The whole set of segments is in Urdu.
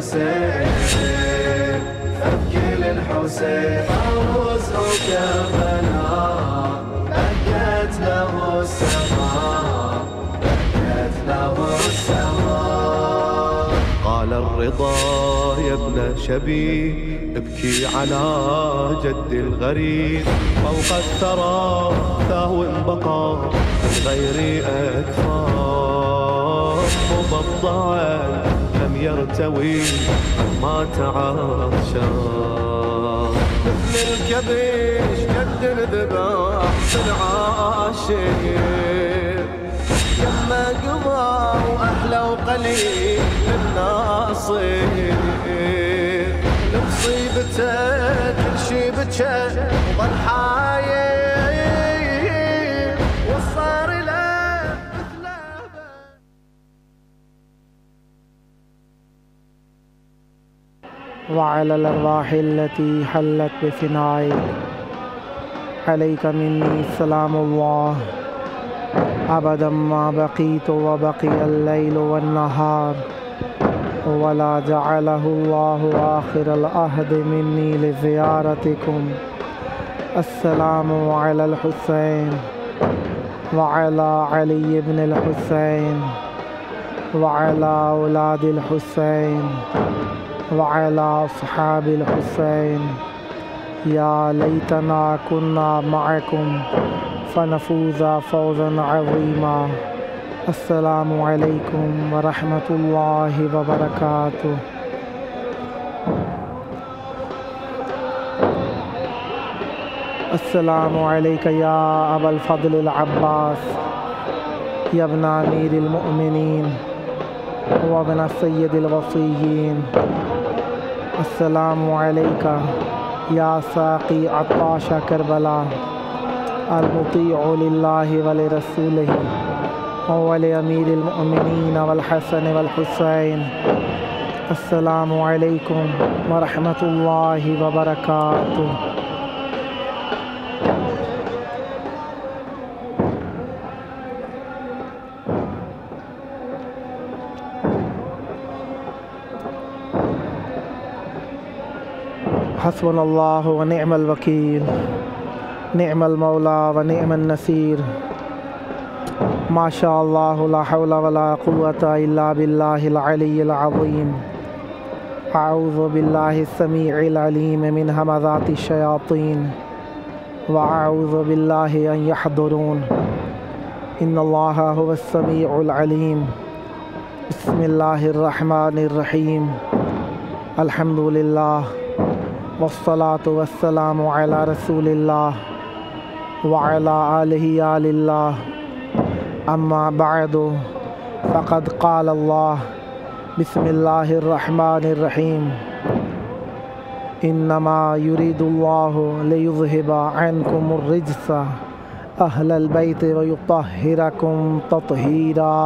الحسين فبكي للحسين فوز وكربلاء بكت له السماء بكت له السماء. قال الرضا يا ابن شبي ابكي على جد الغريب فوق الثرى ثهو بقى الغير أكفار مبضعا لم يرتوي ما تعاشر مثل الكبش جد الذبح في العاشر يما قضى وأحلى وقليل للناصر لمصيبته كل شي بكى وظل حاير وصار له مثله. وعلى الأرواح التي حلت بفنائك عليك مني سلام الله أبدا ما بقيت وبقي الليل والنهار ولا جعله الله آخر العهد مني لزيارتكم. السلام على الحسين وعلى علي بن الحسين وعلى أولاد الحسين وعلى أصحاب الحسين. يا ليتنا كنا معكم فنفوز فوزا عظيما. السلام عليكم ورحمة الله وبركاته. السلام عليك يا أبا الفضل العباس يا ابن أمير المؤمنين وابن السيد الوصيين. السلام عليك يا ساقي عطاش كربلاء المطيع لله ولرسوله ولأمير المؤمنين والحسن والحسين. السلام عليكم ورحمة الله وبركاته. حسبنا الله ونعم الوكيل نعم المولى ونعم النصير. ما شاء الله لا حول ولا قوة إلا بالله العلي العظيم. أعوذ بالله السميع العليم من همزات الشياطين وأعوذ بالله أن يحضرون. إن الله هو السميع العليم. بسم الله الرحمن الرحيم. الحمد لله والصلاة والسلام على رسول الله وعلى آله آل الله. أما بعد فقد قال الله بسم الله الرحمن الرحيم. إنما يريد الله ليذهب عنكم الرجس أهل البيت ويطهركم تطهيرا.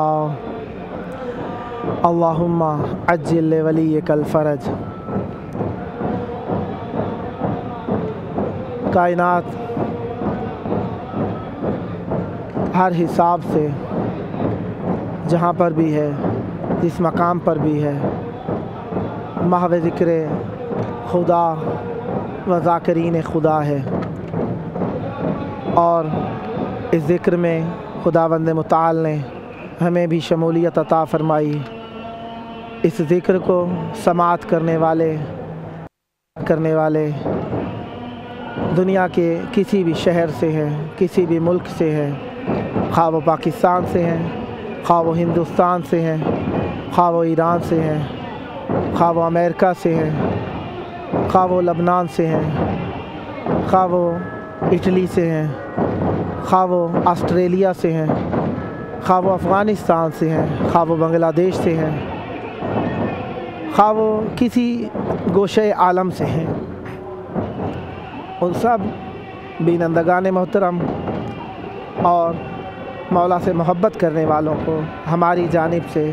اللهم عجل لوليك الفرج. کائنات ہر حساب سے جہاں پر بھی ہے جس مقام پر بھی ہے محو ذکر خدا و ذاکرین خدا ہے، اور اس ذکر میں خداوند متعال نے ہمیں بھی شمولیت عطا فرمائی. اس ذکر کو سماعت کرنے والے دنیا کے کسی بھی شہر سے ہیں، کسی بھی ملک سے ہیں، خواہ وہ پاکستان سے ہیں، خواہ وہ ہندوستان سے ہیں، خواہ وہ ایران سے ہیں، خواہ وہ امریکہ سے ہیں، خواہ وہ لبنان سے ہیں، خواہ وہ اٹلی سے ہیں، خواہ وہ آسٹریلیا سے ہیں، خواہ وہ افغانستان سے ہیں، خواہ وہ بنگلہ دیش سے ہیں، خواہ وہ کسی گوشے عالم سے ہیں، ان سب بینندگان محترم اور مولا سے محبت کرنے والوں کو ہماری جانب سے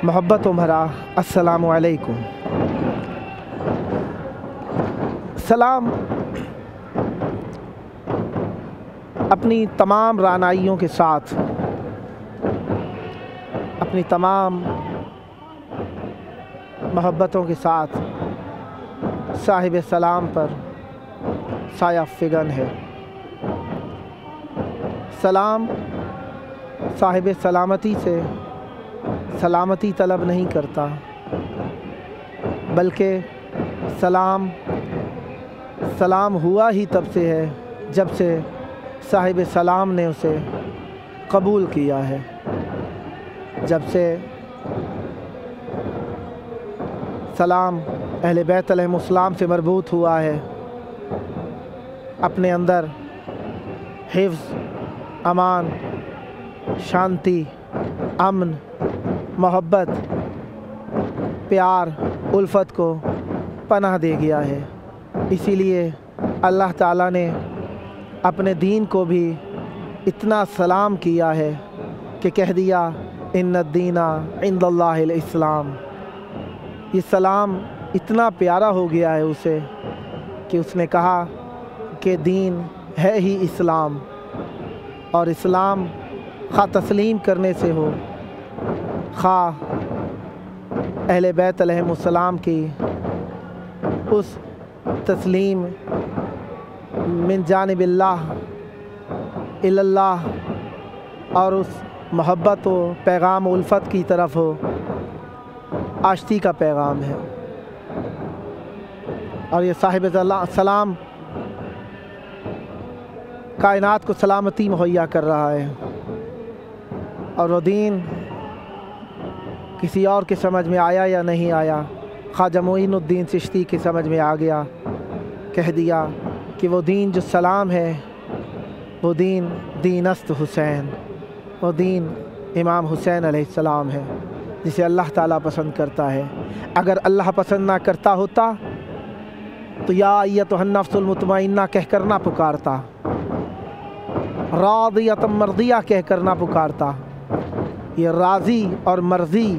محبت و بھرا السلام علیکم. سلام اپنی تمام رعنائیوں کے ساتھ، اپنی تمام محبتوں کے ساتھ صاحب سلام پر سایہ فگن ہے۔ سلام صاحب سلامتی سے سلامتی طلب نہیں کرتا، بلکہ سلام ہوا ہی تب سے ہے جب سے صاحب سلام نے اسے قبول کیا ہے، جب سے سلام اہل بیت علیہم السلام سے مربوط ہوا ہے، اپنے اندر حفظ، امان، شانتی، امن، محبت، پیار، الفت کو پناہ دے گیا ہے۔ اسی لیے اللہ تعالیٰ نے اپنے دین کو بھی اتنا سلام کیا ہے کہ کہہ دیا ان الدین عند اللہ الاسلام۔ یہ سلام اتنا پیارا ہو گیا ہے اسے کہ اس نے کہا کہ دین ہے ہی اسلام، اور اسلام خواہ تسلیم کرنے سے ہو، خواہ اہل بیت علیہم السلام کی اس تسلیم من جانب اللہ اللہ اور اس محبت و پیغام و الفت کی طرف ہو، آشتی کا پیغام ہے۔ اور یہ صاحب سلام کائنات کو سلامتی مہیا کر رہا ہے، اور وہ دین کسی اور کے سمجھ میں آیا یا نہیں آیا، خواجہ معین الدین چشتی کے سمجھ میں آ گیا، کہہ دیا کہ وہ دین جو سلام ہے وہ دین است حسین، وہ دین امام حسین علیہ السلام ہے جسے اللہ تعالیٰ پسند کرتا ہے۔ اگر اللہ پسند نہ کرتا ہوتا تو یا ایتھا النفس المطمئنہ کہہ کر نہ پکارتا، راضیۃ مرضیہ کہہ کر نہ پکارتا۔ یہ راضی اور مرضی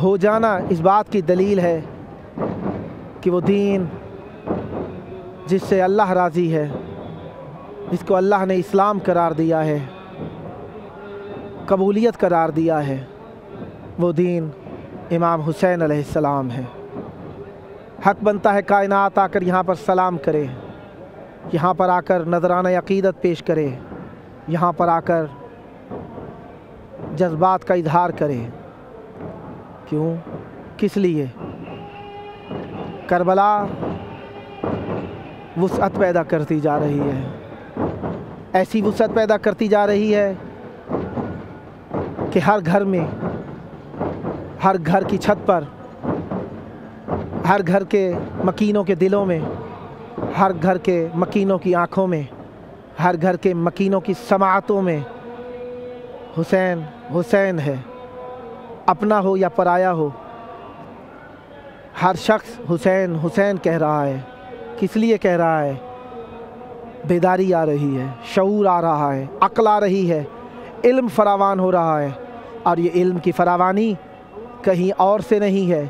ہو جانا اس بات کی دلیل ہے کہ وہ دین جس سے اللہ راضی ہے، جس کو اللہ نے اسلام قرار دیا ہے، قبولیت قرار دیا ہے، وہ دین امام حسین علیہ السلام ہے۔ حق بنتا ہے کائنات آ کر یہاں پر سلام کرے، یہاں پر آ کر نذرانہ عقیدت پیش کرے، یہاں پر آ کر جذبات کا اظہار کرے۔ کیوں؟ کس لیے؟ کربلا وسعت پیدا کرتی جا رہی ہے، ایسی وسعت پیدا کرتی جا رہی ہے کہ ہر گھر میں، ہر گھر کی چھت پر، ہر گھر کے مکینوں کے دلوں میں، ہر گھر کے مکینوں کی آنکھوں میں، ہر گھر کے مکینوں کی سماعتوں میں حسین حسین ہے، اپنا ہو یا پرایا ہو، ہر شخص حسین حسین کہہ رہا ہے۔ کس لیے کہہ رہا ہے؟ بیداری آ رہی ہے، شعور آ رہا ہے، عقل آ رہی ہے، علم فراوان ہو رہا ہے، اور یہ علم کی فراوانی کہیں اور سے نہیں ہے،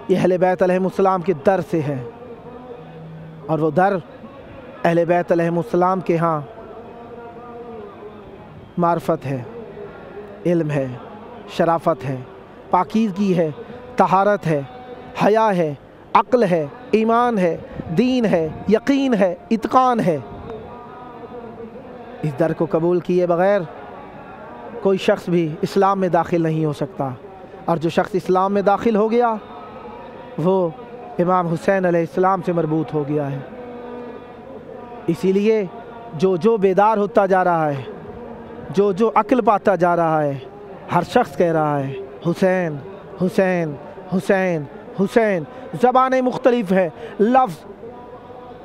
یہ اہل بیت علیہم السلام کے در سے ہے، اور وہ در اہل بیت علیہم السلام کے ہاں معرفت ہے، علم ہے، شرافت ہے، پاکیزگی ہے، طہارت ہے، حیا ہے، عقل ہے، ایمان ہے، دین ہے، یقین ہے، اتقان ہے۔ اس در کو قبول کیے بغیر کوئی شخص بھی اسلام میں داخل نہیں ہو سکتا، اور جو شخص اسلام میں داخل ہو گیا وہ امام حسین علیہ السلام سے مربوط ہو گیا ہے۔ اسی لیے جو بیدار ہوتا جا رہا ہے، جو عقل پاتا جا رہا ہے، ہر شخص کہہ رہا ہے حسین حسین حسین حسین۔ زبانیں مختلف ہیں، لفظ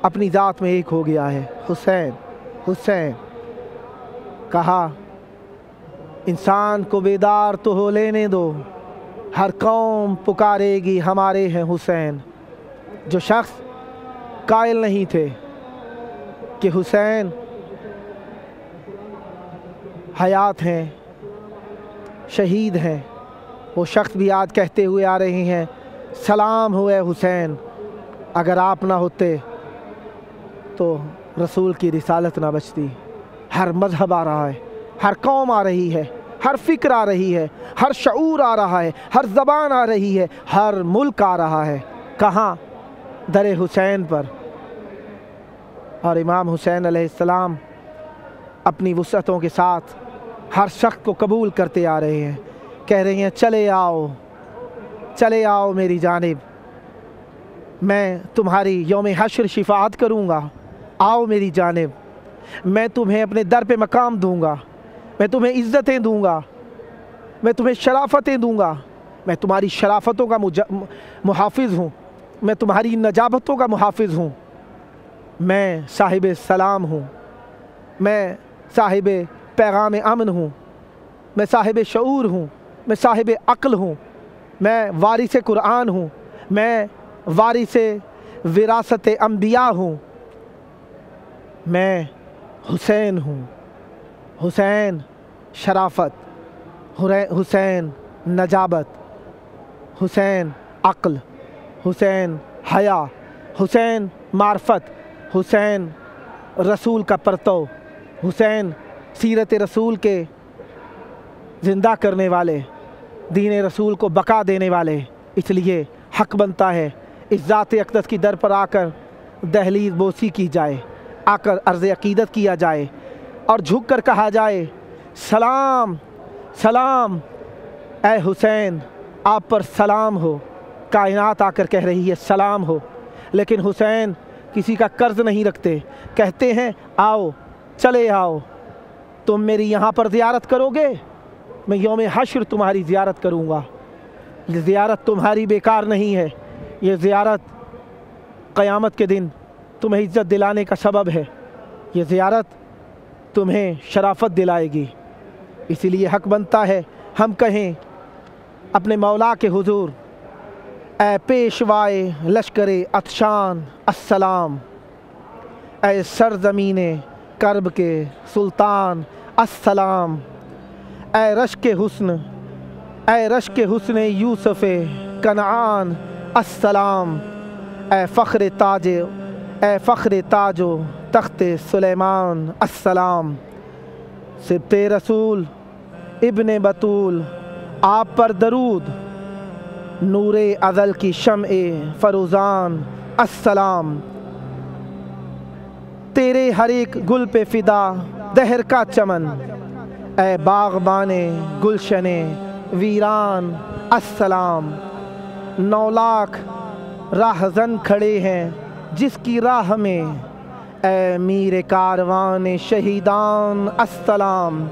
اپنی ذات میں ایک ہو گیا ہے، حسین حسین۔ کہا انسان کو بیدار تو ہو لینے دو، ہر قوم پکارے گی ہمارے ہیں حسین۔ جو شخص قائل نہیں تھے کہ حسین حیات ہیں، شہید ہیں، وہ شخص بھی آج کہتے ہوئے آ رہے ہیں سلام ہوئے حسین، اگر آپ نہ ہوتے تو رسول کی رسالت نہ بچتی۔ ہر مذہب آ رہا ہے، ہر قوم آ رہی ہے، ہر فکر آ رہی ہے، ہر شعور آ رہا ہے، ہر زبان آ رہی ہے، ہر ملک آ رہا ہے۔ کہاں؟ در حسین پر۔ اور امام حسین علیہ السلام اپنی وسعتوں کے ساتھ ہر شخص کو قبول کرتے آ رہے ہیں، کہہ رہے ہیں چلے آؤ، چلے آؤ میری جانب، میں تمہاری یوم حشر شفاعت کروں گا، آؤ میری جانب، میں تمہیں اپنے در پہ مقام دوں گا، میں تمہیں عزتیں دوں گا، میں تمہیں شرافتیں دوں گا، میں تمہاری شرافتوں کا محافظ ہوں، میں تمہاری نجابتوں کا محافظ ہوں، میں صاحب سلام ہوں، میں صاحب پیغام امن ہوں، میں صاحب شعور ہوں، میں صاحب عقل ہوں، میں وارث قرآن ہوں، میں وارث وراثت انبیاء ہوں، میں حسین ہوں۔ حسین شرافت، حسین نجابت، حسین عقل، حسین حیا، حسین معرفت، حسین رسول کا پرتو، حسین سیرت رسول کے زندہ کرنے والے، دین رسول کو بقا دینے والے۔ اس لیے حق بنتا ہے اس ذات اقدس کی در پر آ کر دہلیز بوسی کی جائے، آ کر عرض عقیدت کیا جائے اور جھک کر کہا جائے سلام سلام اے حسین، آپ پر سلام ہو۔ کائنات آ کر کہہ رہی ہے سلام ہو، لیکن حسین کسی کا قرض نہیں رکھتے، کہتے ہیں آؤ، چلے آؤ، تم میری یہاں پر زیارت کرو گے، میں یوم حشر تمہاری زیارت کروں گا۔ یہ زیارت تمہاری بیکار نہیں ہے، یہ زیارت قیامت کے دن تمہیں عزت دلانے کا سبب ہے، یہ زیارت تمہیں شرافت دلائے گی۔ اسی لیے حق بنتا ہے ہم کہیں اپنے مولا کے حضور، اے پیشوائے لشکر عطشان السلام، اے سرزمین کرب کے سلطان السلام، اے رشک حسن، اے رشک حسن یوسف کنعان السلام، اے فخر تاج و تخت سلیمان السلام۔ سبط رسول ابن بطول آپ پر درود، نور ازل کی شمع فروزان السلام، تیرے ہر ایک گل پہ فدا دہر کا چمن، اے باغبان گلشن ویران السلام۔ 9 لاکھ راہزن کھڑے ہیں جس کی راہ میں، اے میر کاروان شہیدان السلام۔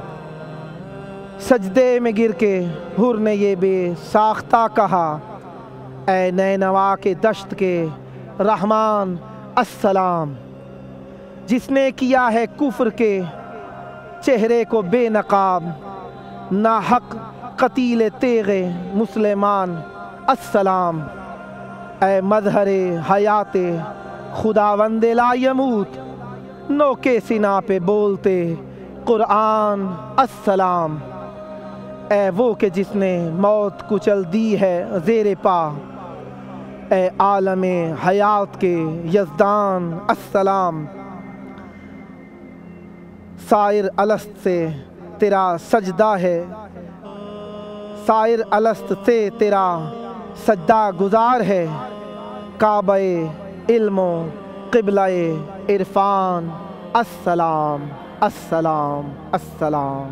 سجدے میں گر کے حر نے یہ بے ساختہ کہا، اے نینوا کے دشت کے رحمان السلام۔ جس نے کیا ہے کفر کے چہرے کو بے نقاب، ناحق قتیل تیغ مسلمان السلام۔ اے مظہر حیات خداوند لا یموت، نو کے سنا پہ بولتے قرآن السلام۔ اے وہ کہ جس نے موت کچل دی ہے زیر پا، اے عالم حیات کے یزدان السلام۔ سائر الست سے تیرا سجدہ ہے، سائر الست سے تیرا سجدہ گزار ہے، کعبہ علم و قبلہ عرفان السلام السلام السلام۔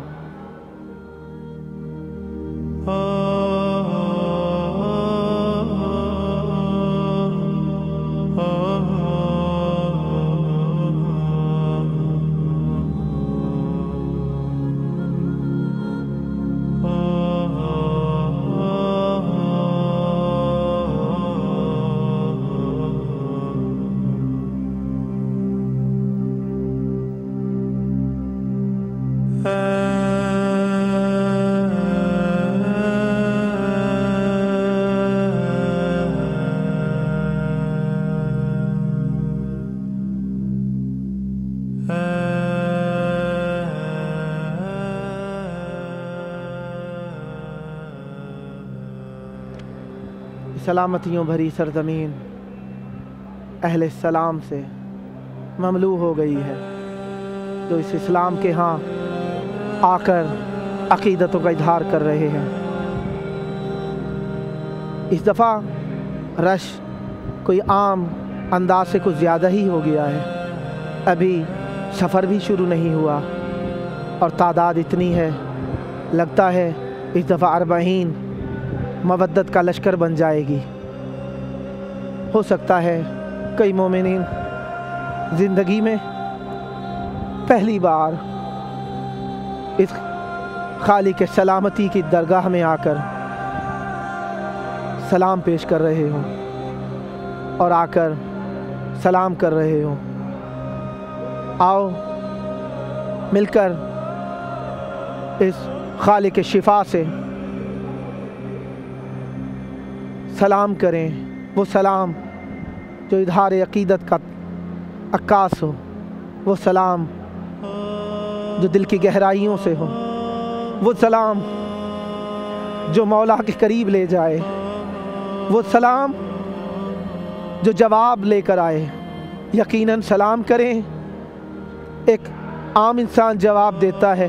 سلامتیوں بھری سرزمین اہل السلام سے مملو ہو گئی ہے، جو اس اسلام کے ہاں آ کر عقیدتوں کا اظہار کر رہے ہیں۔ اس دفعہ رش کوئی عام انداز سے کچھ زیادہ ہی ہو گیا ہے۔ ابھی سفر بھی شروع نہیں ہوا اور تعداد اتنی ہے، لگتا ہے اس دفعہ 40 مودت کا لشکر بن جائے گی۔ ہو سکتا ہے کئی مومنین زندگی میں پہلی بار اس خالق سلامتی کی درگاہ میں آ کر سلام پیش کر رہے ہوں اور آ کر سلام کر رہے ہوں۔ آؤ مل کر اس خالق شفا سے سلام کریں، وہ سلام جو اظہار عقیدت کا عکاس ہو، وہ سلام جو دل کی گہرائیوں سے ہو، وہ سلام جو مولا کے قریب لے جائے، وہ سلام جو جواب لے کر آئے۔ یقیناً سلام کریں، ایک عام انسان جواب دیتا ہے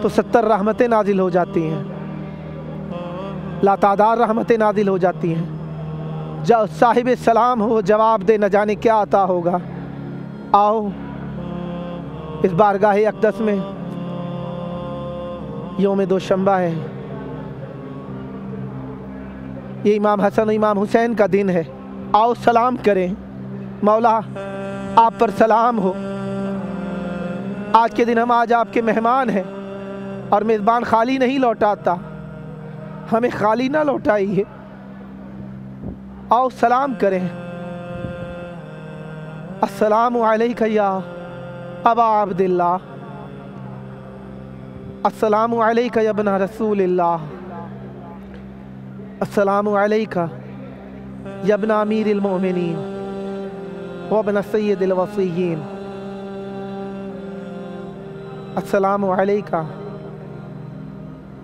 تو 70 رحمتیں نازل ہو جاتی ہیں، لاتعداد رحمتیں نازل ہو جاتی ہیں۔ جو صاحب سلام ہو جواب دے، نہ جانے کیا عطا ہوگا۔ آؤ اس بارگاہ اقدس میں یوم دوشنبہ ہے، یہ امام حسن و امام حسین کا دن ہے۔ آؤ سلام کریں، مولا آپ پر سلام ہو۔ آج کے دن ہم آج آپ کے مہمان ہیں اور میزبان خالی نہیں لوٹاتا، ہمیں خالی نہ لوٹائیے۔ آؤ سلام کریں۔ السلام علیکہ یا ابا عبداللہ، السلام علیکہ یا ابن رسول اللہ، السلام علیکہ یا ابن امیر المؤمنین وابن سید الوصیین، السلام علیکہ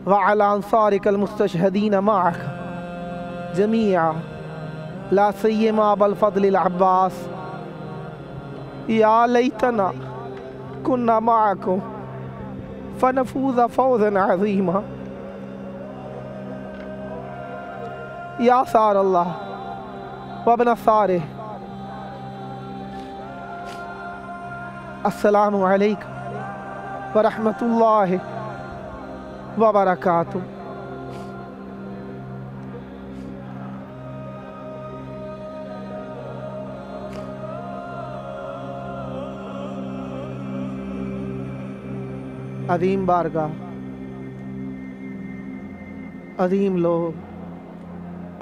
وعلی انصارک المستشہدین معک جمیعا لا سیما ابا الفضل العباس، یا لیتنا کننا معکم فنفوز فوزا عظیما، یا سار اللہ وابن سارہ، السلام علیکم ورحمۃ اللہ وبرکاتہ۔ عظیم بارگاہ، عظیم لوگ،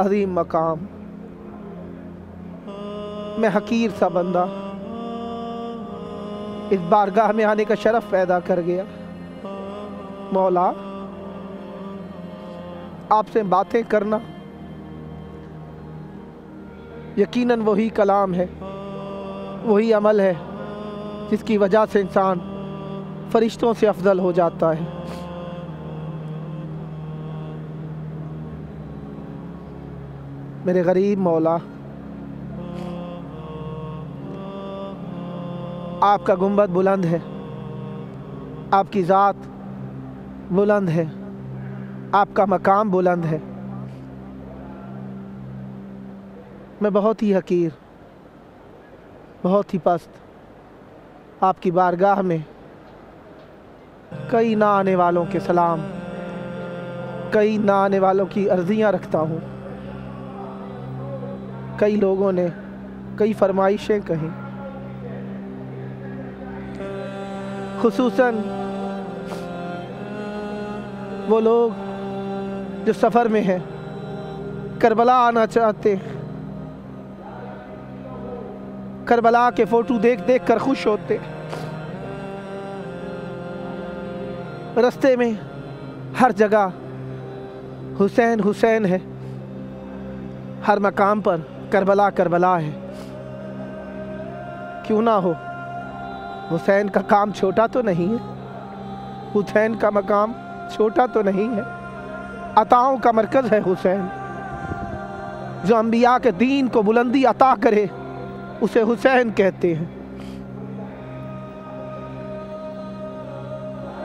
عظیم مقام، میں حقیر سا بندہ اس بارگاہ میں آنے کا شرف پیدا کر گیا۔ مولا آپ سے باتیں کرنا یقیناً وہی کلام ہے، وہی عمل ہے جس کی وجہ سے انسان فرشتوں سے افضل ہو جاتا ہے۔ میرے غریب مولا، آپ کا گنبد بلند ہے، آپ کی ذات بلند ہے، آپ کا مقام بلند ہے۔ میں بہت ہی حقیر، بہت ہی پست آپ کی بارگاہ میں کئی نہ آنے والوں کے سلام، کئی نہ آنے والوں کی عرضیاں رکھتا ہوں۔ کئی لوگوں نے کئی فرمائشیں کہیں، خصوصاً وہ لوگ جو سفر میں ہیں، کربلا آنا چاہتے، کربلا کے فوٹو دیکھ دیکھ کر خوش ہوتے، رستے میں ہر جگہ حسین حسین ہے، ہر مقام پر کربلا کربلا ہے۔ کیوں نہ ہو، حسین کا کام چھوٹا تو نہیں ہے، حسین کا مقام چھوٹا تو نہیں ہے، عطاؤں کا مرکز ہے حسین۔ جو انبیاء کے دین کو بلندی عطا کرے اسے حسین کہتے ہیں۔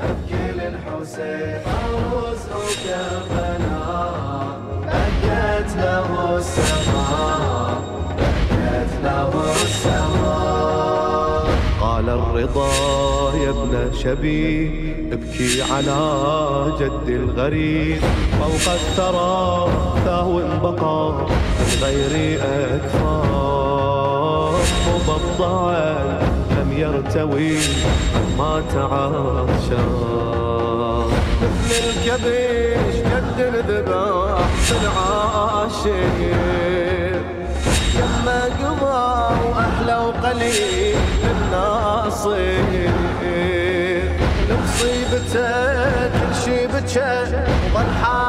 فكل الحسين فوز كربلاء، بكت له السماء، بكت له السماء. قال الرضا يا ابن شبي ابكي على جد الغريب، فوق الثرى ثاو بقى من غير أكفار، مبضعا لم يرتوي ما تعاشر. مثل الكبش قد الذبح في العاشر، يما قضى واحلى وقليل للناصر. لمصيبته كل شي بكى وظل